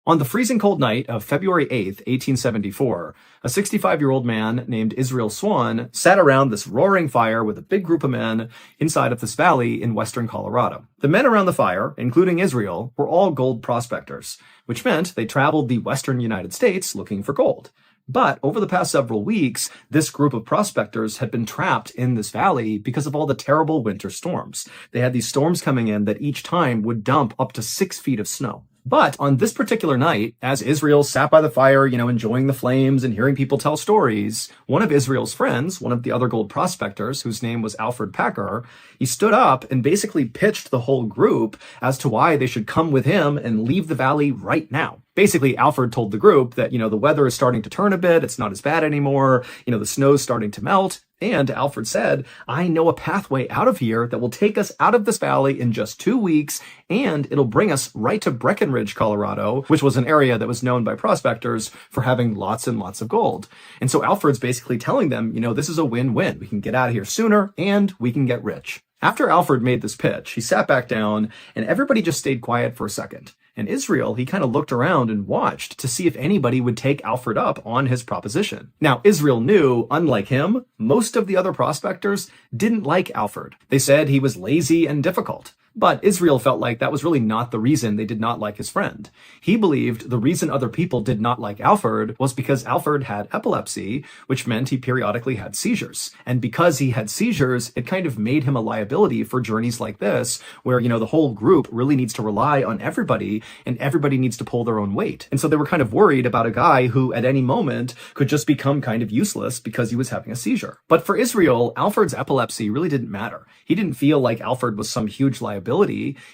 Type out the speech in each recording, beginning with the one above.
On the freezing cold night of February 8th, 1874, a 65-year-old man named Israel Swan sat around this roaring fire with a big group of men inside of this valley in western Colorado. The men around the fire, including Israel, were all gold prospectors, which meant they traveled the western United States looking for gold. But over the past several weeks, this group of prospectors had been trapped in this valley because of all the terrible winter storms. They had these storms coming in that each time would dump up to 6 feet of snow. But on this particular night, as Israel sat by the fire, enjoying the flames and hearing people tell stories, one of Israel's friends, one of the other gold prospectors, whose name was Alfred Packer, he stood up and basically pitched the whole group as to why they should come with him and leave the valley right now. Basically, Alfred told the group that, the weather is starting to turn a bit. It's not as bad anymore. The snow's starting to melt. And Alfred said, I know a pathway out of here that will take us out of this valley in just 2 weeks, and it'll bring us right to Breckenridge, Colorado, which was an area that was known by prospectors for having lots and lots of gold. And so Alfred's basically telling them, this is a win-win. We can get out of here sooner, and we can get rich. After Alfred made this pitch, he sat back down, and everybody just stayed quiet for a second. And Israel, he kind of looked around and watched to see if anybody would take Alfred up on his proposition. Now, Israel knew, unlike him, most of the other prospectors didn't like Alfred. They said he was lazy and difficult. But Israel felt like that was really not the reason they did not like his friend. He believed the reason other people did not like Alfred was because Alfred had epilepsy, which meant he periodically had seizures. And because he had seizures, it kind of made him a liability for journeys like this, where, the whole group really needs to rely on everybody, and everybody needs to pull their own weight. And so they were kind of worried about a guy who at any moment could just become kind of useless because he was having a seizure. But for Israel, Alfred's epilepsy really didn't matter. He didn't feel like Alfred was some huge liability.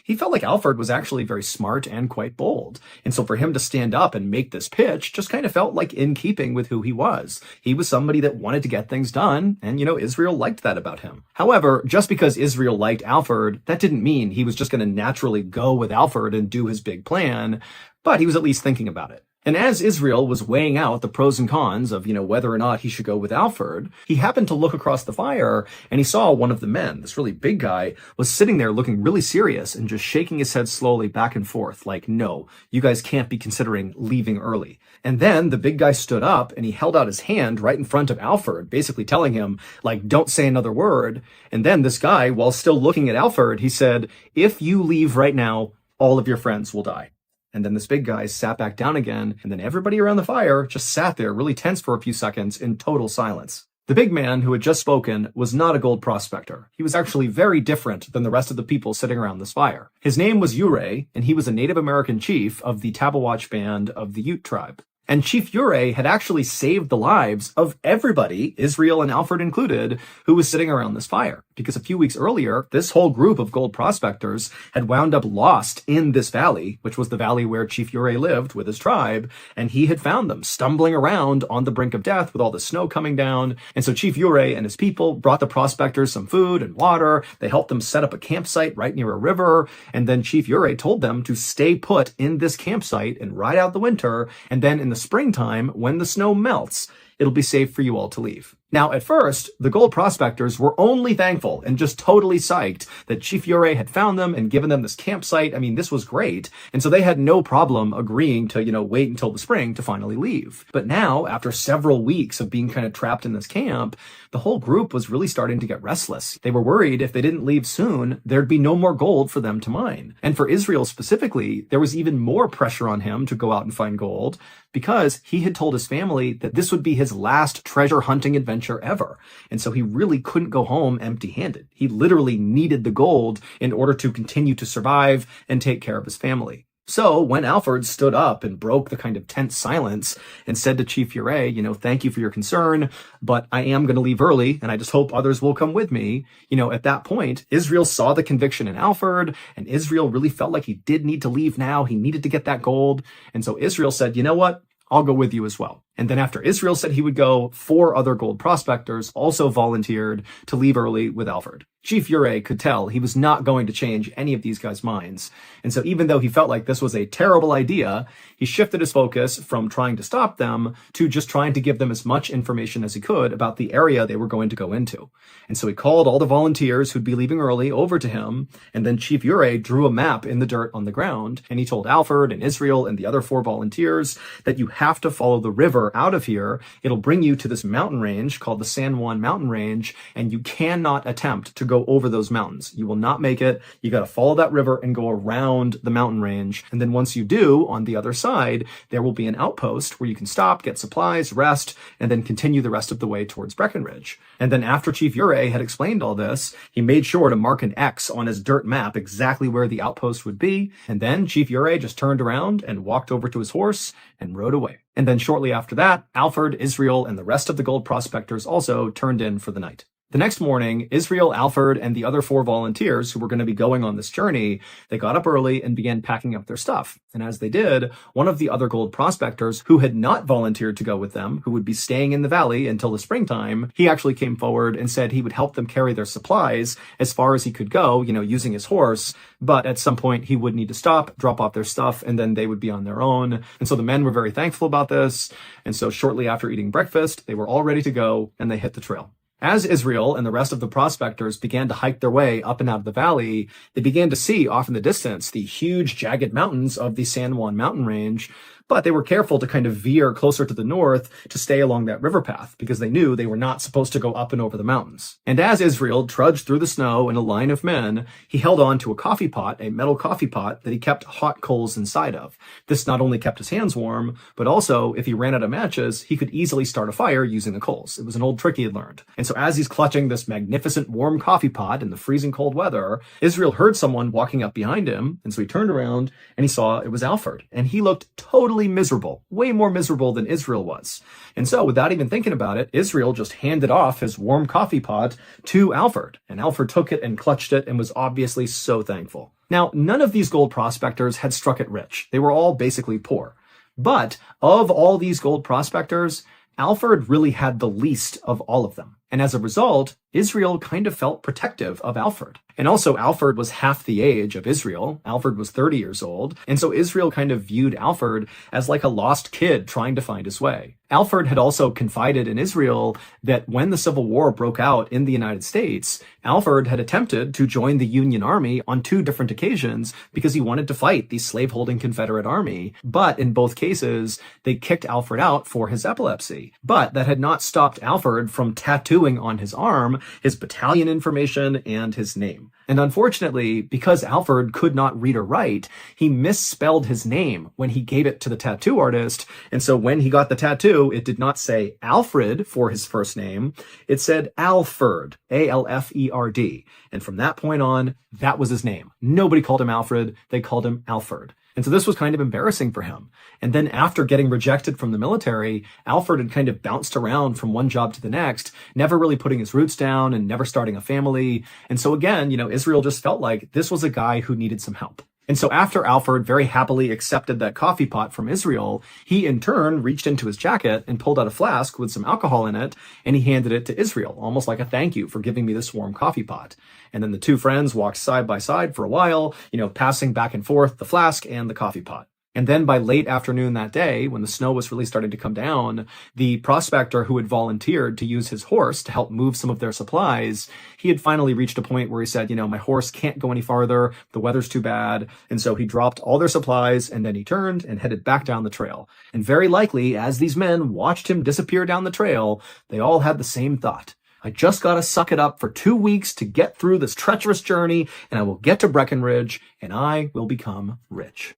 He felt like Alfred was actually very smart and quite bold. And so for him to stand up and make this pitch just kind of felt like in keeping with who he was. He was somebody that wanted to get things done, and Israel liked that about him. However, just because Israel liked Alfred, that didn't mean he was just going to naturally go with Alfred and do his big plan, but he was at least thinking about it. And as Israel was weighing out the pros and cons of, whether or not he should go with Alfred, he happened to look across the fire and he saw one of the men, this really big guy, was sitting there looking really serious and just shaking his head slowly back and forth like, no, you guys can't be considering leaving early. And then the big guy stood up and he held out his hand right in front of Alfred, basically telling him, like, don't say another word. And then this guy, while still looking at Alfred, he said, if you leave right now, all of your friends will die. And then this big guy sat back down again, and then everybody around the fire just sat there really tense for a few seconds in total silence. The big man who had just spoken was not a gold prospector. He was actually very different than the rest of the people sitting around this fire. His name was Ure, and he was a Native American chief of the Tabawatch band of the Ute tribe. And Chief Ure had actually saved the lives of everybody, Israel and Alfred included, who was sitting around this fire. Because a few weeks earlier, this whole group of gold prospectors had wound up lost in this valley, which was the valley where Chief Ure lived with his tribe, and he had found them stumbling around on the brink of death with all the snow coming down. And so Chief Ure and his people brought the prospectors some food and water. They helped them set up a campsite right near a river. And then Chief Ure told them to stay put in this campsite and ride out the winter. And then in the springtime, when the snow melts, it'll be safe for you all to leave. Now, at first, the gold prospectors were only thankful and just totally psyched that Chief Ure had found them and given them this campsite. I mean, this was great. And so they had no problem agreeing to, wait until the spring to finally leave. But now, after several weeks of being kind of trapped in this camp, the whole group was really starting to get restless. They were worried if they didn't leave soon, there'd be no more gold for them to mine. And for Israel specifically, there was even more pressure on him to go out and find gold because he had told his family that this would be his last treasure hunting adventure ever. And so he really couldn't go home empty-handed. He literally needed the gold in order to continue to survive and take care of his family. So when Alfred stood up and broke the kind of tense silence and said to Chief Ure, thank you for your concern, but I am going to leave early and I just hope others will come with me. At that point, Israel saw the conviction in Alfred, and Israel really felt like he did need to leave now. He needed to get that gold. And so Israel said, you know what? I'll go with you as well. And then after Israel said he would go, 4 other gold prospectors also volunteered to leave early with Alfred. Chief Ure could tell he was not going to change any of these guys' minds. And so even though he felt like this was a terrible idea, he shifted his focus from trying to stop them to just trying to give them as much information as he could about the area they were going to go into. And so he called all the volunteers who'd be leaving early over to him, and then Chief Ure drew a map in the dirt on the ground, and he told Alfred and Israel and the other 4 volunteers that you have to follow the river out of here. It'll bring you to this mountain range called the San Juan Mountain Range, and you cannot attempt to go over those mountains. You will not make it. You got to follow that river and go around the mountain range. And then once you do, on the other side, there will be an outpost where you can stop, get supplies, rest, and then continue the rest of the way towards Breckenridge. And then after Chief Ure had explained all this, he made sure to mark an X on his dirt map exactly where the outpost would be. And then Chief Ure just turned around and walked over to his horse and rode away. And then shortly after that, Alfred, Israel, and the rest of the gold prospectors also turned in for the night. The next morning, Israel, Alfred, and the other 4 volunteers who were going to be going on this journey, they got up early and began packing up their stuff. And as they did, one of the other gold prospectors who had not volunteered to go with them, who would be staying in the valley until the springtime, he actually came forward and said he would help them carry their supplies as far as he could go, using his horse. But at some point, he would need to stop, drop off their stuff, and then they would be on their own. And so the men were very thankful about this. And so shortly after eating breakfast, they were all ready to go, and they hit the trail. As Israel and the rest of the prospectors began to hike their way up and out of the valley, they began to see off in the distance the huge jagged mountains of the San Juan mountain range, but they were careful to kind of veer closer to the north to stay along that river path because they knew they were not supposed to go up and over the mountains. And as Israel trudged through the snow in a line of men, he held on to a coffee pot, a metal coffee pot that he kept hot coals inside of. This not only kept his hands warm, but also if he ran out of matches, he could easily start a fire using the coals. It was an old trick he had learned. And so as he's clutching this magnificent warm coffee pot in the freezing cold weather, Israel heard someone walking up behind him, and so he turned around and he saw it was Alfred, and he looked totally miserable, way more miserable than Israel was. And so without even thinking about it, Israel just handed off his warm coffee pot to Alfred, and Alfred took it and clutched it and was obviously so thankful. Now, none of these gold prospectors had struck it rich. They were all basically poor. But of all these gold prospectors, Alfred really had the least of all of them. And as a result, Israel kind of felt protective of Alfred. And also, Alfred was half the age of Israel. Alfred was 30 years old. And so Israel kind of viewed Alfred as like a lost kid trying to find his way. Alfred had also confided in Israel that when the Civil War broke out in the United States, Alfred had attempted to join the Union Army on 2 different occasions because he wanted to fight the slaveholding Confederate Army. But in both cases, they kicked Alfred out for his epilepsy. But that had not stopped Alfred from tattooing on his arm his battalion information and his name. And unfortunately, because Alfred could not read or write, he misspelled his name when he gave it to the tattoo artist. And so when he got the tattoo, it did not say Alfred for his first name. It said Alfred, A-L-F-E-R-D. And from that point on, that was his name. Nobody called him Alfred. They called him Alfred. And so this was kind of embarrassing for him. And then after getting rejected from the military, Alfred had kind of bounced around from one job to the next, never really putting his roots down and never starting a family. And so again, Israel just felt like this was a guy who needed some help. And so after Alfred very happily accepted that coffee pot from Israel, he in turn reached into his jacket and pulled out a flask with some alcohol in it, and he handed it to Israel, almost like a thank you for giving me this warm coffee pot. And then the 2 friends walked side by side for a while, passing back and forth the flask and the coffee pot. And then by late afternoon that day, when the snow was really starting to come down, the prospector who had volunteered to use his horse to help move some of their supplies, he had finally reached a point where he said, my horse can't go any farther. The weather's too bad. And so he dropped all their supplies, and then he turned and headed back down the trail. And very likely, as these men watched him disappear down the trail, they all had the same thought. I just got to suck it up for 2 weeks to get through this treacherous journey, and I will get to Breckenridge, and I will become rich.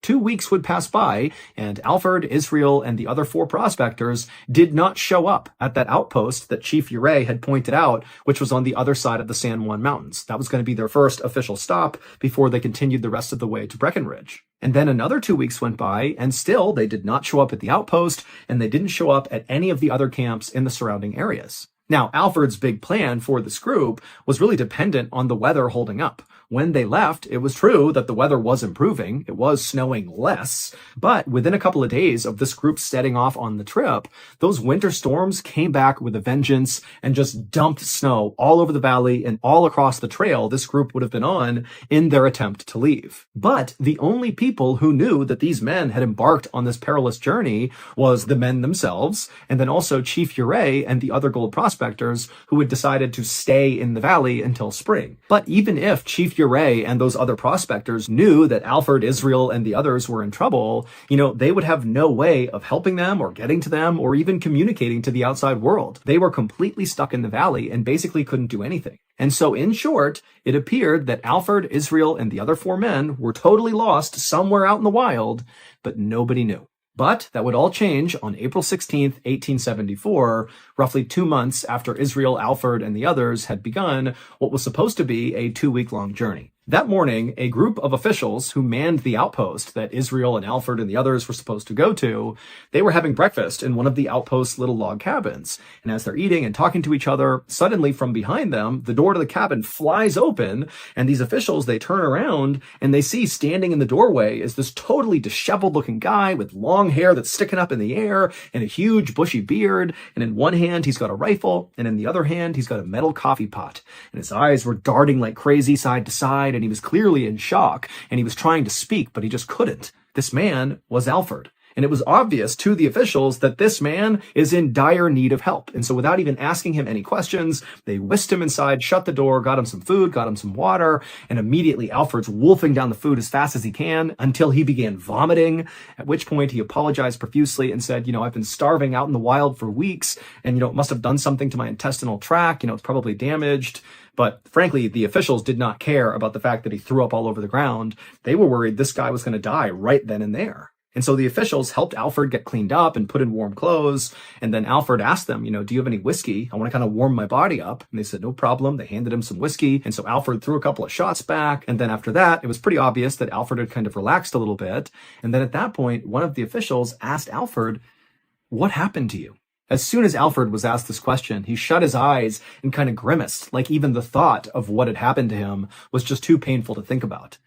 2 weeks would pass by, and Alfred, Israel, and the other 4 prospectors did not show up at that outpost that Chief Ure had pointed out, which was on the other side of the San Juan Mountains. That was going to be their first official stop before they continued the rest of the way to Breckenridge. And then another 2 weeks went by, and still they did not show up at the outpost, and they didn't show up at any of the other camps in the surrounding areas. Now, Alfred's big plan for this group was really dependent on the weather holding up. When they left, it was true that the weather was improving. It was snowing less. But within a couple of days of this group setting off on the trip, those winter storms came back with a vengeance and just dumped snow all over the valley and all across the trail this group would have been on in their attempt to leave. But the only people who knew that these men had embarked on this perilous journey was the men themselves, and then also Chief Urey and the other gold prospectors who had decided to stay in the valley until spring. But even if Chief Urey and those other prospectors knew that Alfred, Israel, and the others were in trouble, they would have no way of helping them or getting to them or even communicating to the outside world. They were completely stuck in the valley and basically couldn't do anything. And so in short, it appeared that Alfred, Israel, and the other 4 men were totally lost somewhere out in the wild, but nobody knew. But that would all change on April 16th, 1874, roughly 2 months after Israel, Alfred, and the others had begun what was supposed to be a 2-week-long journey. That morning, a group of officials who manned the outpost that Israel and Alfred and the others were supposed to go to, they were having breakfast in one of the outpost's little log cabins. And as they're eating and talking to each other, suddenly from behind them, the door to the cabin flies open, and these officials, they turn around and they see standing in the doorway is this totally disheveled looking guy with long hair that's sticking up in the air and a huge bushy beard. And in one hand, he's got a rifle, and in the other hand, he's got a metal coffee pot. And his eyes were darting like crazy side to side, and he was clearly in shock, and he was trying to speak, but he just couldn't. This man was Alfred. And it was obvious to the officials that this man is in dire need of help. And so without even asking him any questions, they whisked him inside, shut the door, got him some food, got him some water, and immediately Alfred's wolfing down the food as fast as he can until he began vomiting, at which point he apologized profusely and said, I've been starving out in the wild for weeks, and, it must have done something to my intestinal tract, it's probably damaged. But frankly, the officials did not care about the fact that he threw up all over the ground. They were worried this guy was going to die right then and there. And so the officials helped Alfred get cleaned up and put in warm clothes. And then Alfred asked them, do you have any whiskey? I want to kind of warm my body up. And they said, no problem. They handed him some whiskey. And so Alfred threw a couple of shots back. And then after that, it was pretty obvious that Alfred had kind of relaxed a little bit. And then at that point, one of the officials asked Alfred, what happened to you? As soon as Alfred was asked this question, he shut his eyes and kind of grimaced, like even the thought of what had happened to him was just too painful to think about.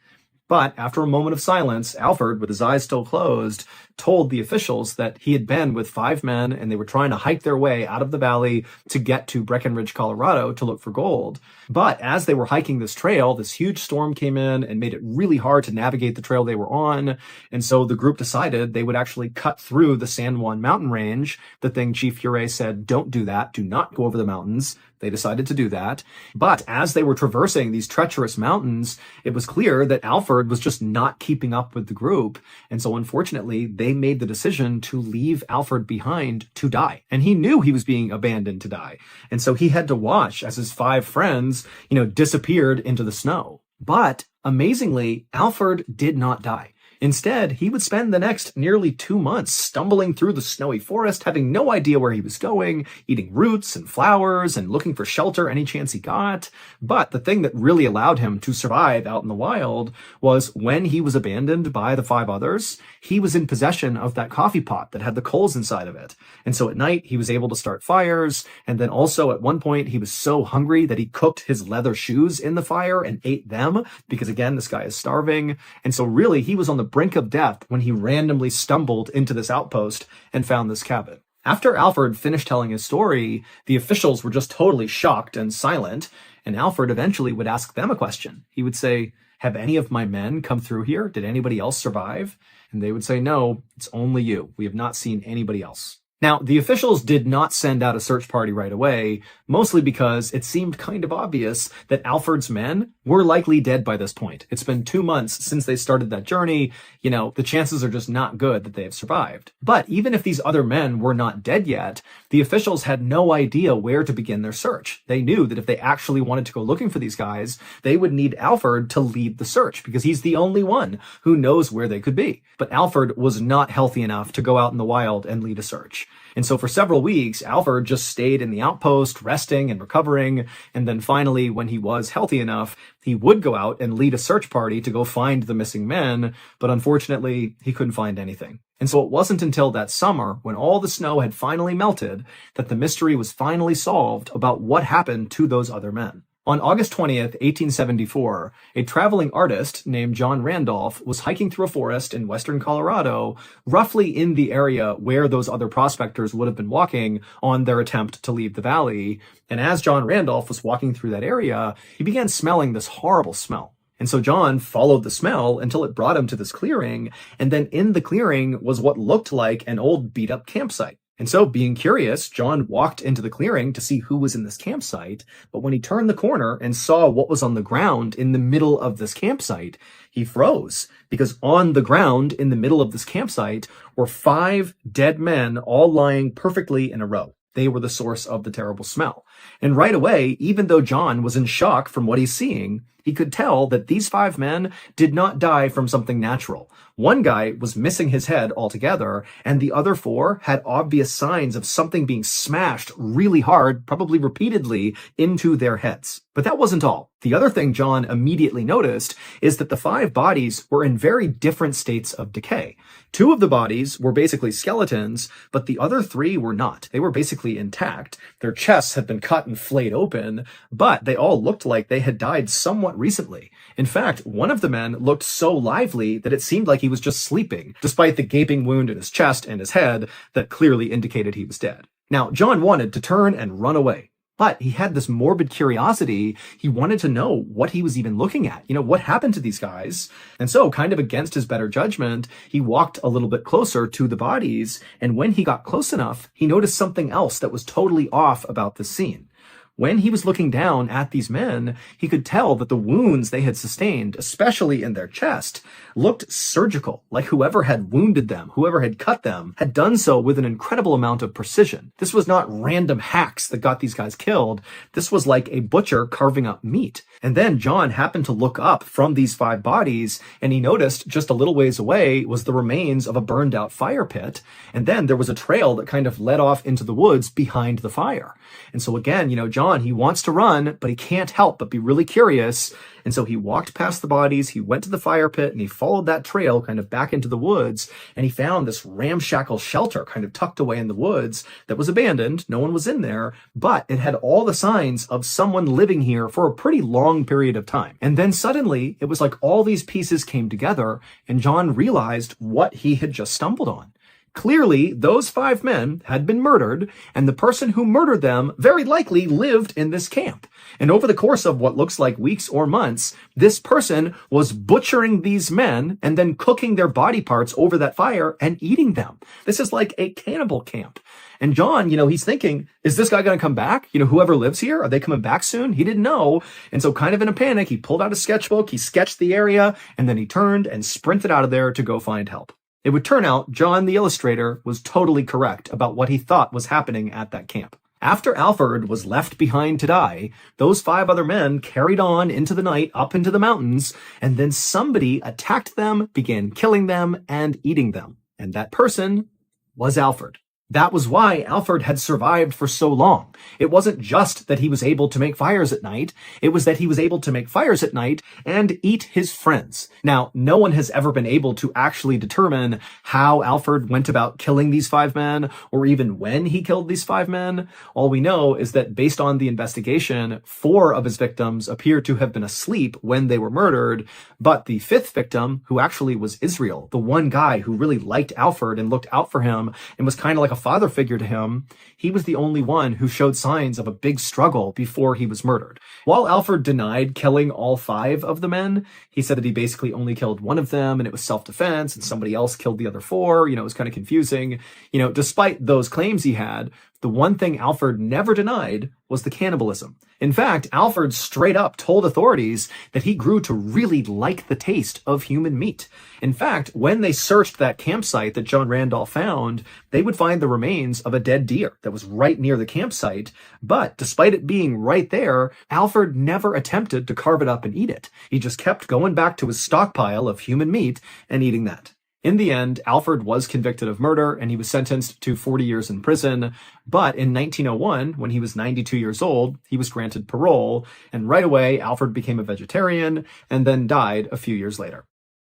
But after a moment of silence, Alfred, with his eyes still closed, told the officials that he had been with 5 men and they were trying to hike their way out of the valley to get to Breckenridge, Colorado to look for gold. But as they were hiking this trail, this huge storm came in and made it really hard to navigate the trail they were on. And so the group decided they would actually cut through the San Juan mountain range. The thing Chief Urey said, don't do that. Do not go over the mountains. They decided to do that. But as they were traversing these treacherous mountains, it was clear that Alfred was just not keeping up with the group. And so unfortunately, they made the decision to leave Alfred behind to die. And he knew he was being abandoned to die. And so he had to watch as his 5 friends, disappeared into the snow. But amazingly, Alfred did not die. Instead, he would spend the next nearly 2 months stumbling through the snowy forest, having no idea where he was going, eating roots and flowers and looking for shelter any chance he got. But the thing that really allowed him to survive out in the wild was when he was abandoned by the 5 others, he was in possession of that coffee pot that had the coals inside of it. And so at night, he was able to start fires. And then also at one point, he was so hungry that he cooked his leather shoes in the fire and ate them because, again, this guy is starving. And so really, he was on the brink of death when he randomly stumbled into this outpost and found this cabin. After Alfred finished telling his story, the officials were just totally shocked and silent, and Alfred eventually would ask them a question. He would say, have any of my men come through here? Did anybody else survive? And they would say, no, it's only you. We have not seen anybody else. Now, the officials did not send out a search party right away, mostly because it seemed kind of obvious that Alfred's men were likely dead by this point. It's been 2 months since they started that journey. The chances are just not good that they have survived. But even if these other men were not dead yet, the officials had no idea where to begin their search. They knew that if they actually wanted to go looking for these guys, they would need Alfred to lead the search because he's the only one who knows where they could be. But Alfred was not healthy enough to go out in the wild and lead a search. And so for several weeks, Alfred just stayed in the outpost, resting and recovering. And then finally, when he was healthy enough, he would go out and lead a search party to go find the missing men. But unfortunately, he couldn't find anything. And so it wasn't until that summer, when all the snow had finally melted, that the mystery was finally solved about what happened to those other men. On August 20th, 1874, a traveling artist named John Randolph was hiking through a forest in western Colorado, roughly in the area where those other prospectors would have been walking on their attempt to leave the valley. And as John Randolph was walking through that area, he began smelling this horrible smell. And so John followed the smell until it brought him to this clearing, and then in the clearing was what looked like an old beat-up campsite. And so, being curious, John walked into the clearing to see who was in this campsite, but when he turned the corner and saw what was on the ground in the middle of this campsite, he froze, because on the ground in the middle of this campsite were 5 dead men all lying perfectly in a row. They were the source of the terrible smell. And right away, even though John was in shock from what he's seeing, he could tell that these 5 men did not die from something natural. One guy was missing his head altogether, and the other 4 had obvious signs of something being smashed really hard, probably repeatedly, into their heads. But that wasn't all. The other thing John immediately noticed is that the 5 bodies were in very different states of decay. 2 of the bodies were basically skeletons, but the other 3 were not. They were basically intact. Their chests had been cut and flayed open, but they all looked like they had died somewhat recently. In fact, one of the men looked so lively that it seemed like he was just sleeping, despite the gaping wound in his chest and his head that clearly indicated he was dead. Now, John wanted to turn and run away. But he had this morbid curiosity. He wanted to know what he was even looking at. What happened to these guys? And so, kind of against his better judgment, he walked a little bit closer to the bodies. And when he got close enough, he noticed something else that was totally off about the scene. When he was looking down at these men, he could tell that the wounds they had sustained, especially in their chest, looked surgical, like whoever had wounded them, whoever had cut them, had done so with an incredible amount of precision. This was not random hacks that got these guys killed. This was like a butcher carving up meat. And then John happened to look up from these 5 bodies, and he noticed just a little ways away was the remains of a burned out fire pit. And then there was a trail that kind of led off into the woods behind the fire. And so again, John, he wants to run, but he can't help but be really curious. And so he walked past the bodies, he went to the fire pit, and he followed that trail kind of back into the woods, and he found this ramshackle shelter kind of tucked away in the woods that was abandoned. No one was in there, but it had all the signs of someone living here for a pretty long period of time. And then suddenly, it was like all these pieces came together, and John realized what he had just stumbled on. Clearly, those 5 men had been murdered, and the person who murdered them very likely lived in this camp. And over the course of what looks like weeks or months, this person was butchering these men and then cooking their body parts over that fire and eating them. This is like a cannibal camp. And John, he's thinking, is this guy going to come back? Whoever lives here, are they coming back soon? He didn't know. And so kind of in a panic, he pulled out a sketchbook, he sketched the area, and then he turned and sprinted out of there to go find help. It would turn out John the illustrator was totally correct about what he thought was happening at that camp. After Alfred was left behind to die, those 5 other men carried on into the night up into the mountains, and then somebody attacked them, began killing them, and eating them. And that person was Alfred. That was why Alfred had survived for so long. It wasn't just that he was able to make fires at night. It was that he was able to make fires at night and eat his friends. Now, no one has ever been able to actually determine how Alfred went about killing these 5 men, or even when he killed these 5 men. All we know is that based on the investigation, 4 of his victims appear to have been asleep when they were murdered. But the 5th victim, who actually was Israel, the one guy who really liked Alfred and looked out for him and was kind of like a father figure to him, he was the only one who showed signs of a big struggle before he was murdered. While Alfred denied killing all 5 of the men, he said that he basically only killed one of them and it was self-defense and somebody else killed the other 4. It was kind of confusing. Despite those claims he had, the one thing Alfred never denied was the cannibalism. In fact, Alfred straight up told authorities that he grew to really like the taste of human meat. In fact, when they searched that campsite that John Randolph found, they would find the remains of a dead deer that was right near the campsite. But despite it being right there, Alfred never attempted to carve it up and eat it. He just kept going back to his stockpile of human meat and eating that. In the end, Alfred was convicted of murder and he was sentenced to 40 years in prison. But in 1901, when he was 92 years old, he was granted parole. And right away, Alfred became a vegetarian and then died a few years later.